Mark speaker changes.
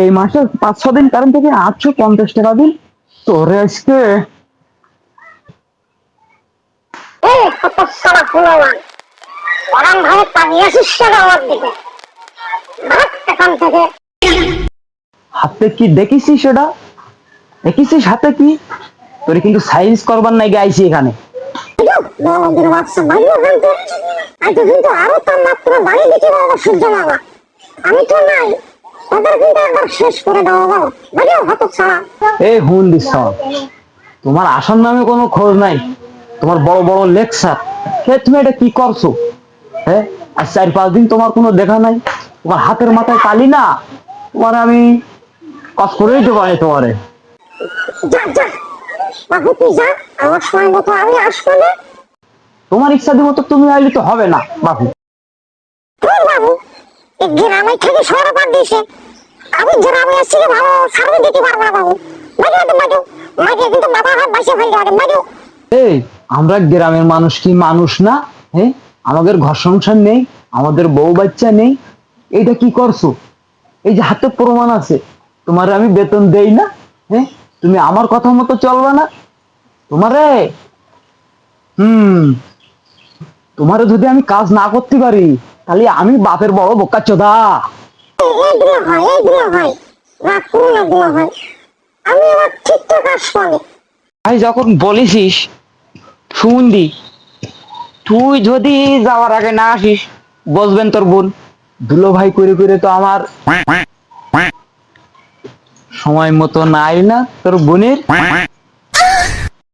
Speaker 1: এই মাসে 5-6 দিন কারেন্ট থেকে 850 টাকা দিন তোরে আজকে।
Speaker 2: এই কত সারা ফুলওয়ান পরান ভাবে তাকিয়ে আসিস কেন আমার দিকে? ভাগ এখান থেকে।
Speaker 1: হাতে কি দেখিসি সেটা? দেখিসিস হাতে কি? তোরে কিন্তু সাইজ করবার নাই গাইছি এখানে।
Speaker 2: বড়দের বাচ্চা ভাইও কিন্তু আজ কিন্তু আরো তার মাত্র বাড়ি দিতে বাবা সূর্য বাবা। আমি তো নাই, ওদের কিন্তু একবার শেষ করে দেবো বাবা। ভাইও হত ছাড়া।
Speaker 1: এই হুন দিস, তোমার আসন নামে কোনো খোঁজ নাই। তোমার বড় বড় লেকচার, তুমি এটা কি করছো? হ্যাঁ, আর 4-5 দিন তোমার কোনো দেখা নাই। তোমার হাতের মাথায় কালি না, তোমার আমি কাজ করে দিতে পারি তোমারে।
Speaker 2: যা যা বাবু, তুই যা, আমার সময় মতো আমি আসবো না।
Speaker 1: তোমার ইচ্ছা দিব তো তুমি আইলে তো হবে না বাবু।
Speaker 2: তোর বাবু এই গ্রামে থেকে শহরে বাদ দিয়েছে। আমি গ্রামে আসছি ভালো সার্ভে দিতে পারবো না বাবু। মাইকে তো মাইকে, মাইকে কিন্তু মাথা হাত বাইসে ফেলতে হবে মাইকে।
Speaker 1: এই আমরা গ্রামের মানুষ কি মানুষ না? হ্যাঁ, আমাদের ঘর সংসার নেই, আমাদের বউ বাচ্চা নেই, এইটা কি করছো? এই যে হাতে প্রমাণ আছে, তোমার আমি বেতন দেই না। হ্যাঁ, তুমি আমার কথা মতো চলবে না তোমারে। হুম, তোমারে যদি আমি কাজ না করতে পারি তাহলে আমি বাপের বড় বোকাচোদা।
Speaker 2: এইগুলো হয়, এইগুলো হয়, রাগ করো না এগুলো হয়। আমি আবার ঠিকঠাক আসবো না।
Speaker 1: ভাই যখন বলেছিস শুনদি, তুই যদি যাওয়ার আগে না আসিস বসবেন তোর বোন। দুলো ভাই করে করে তো আমার সময় মতো নাই না তোর বোনের।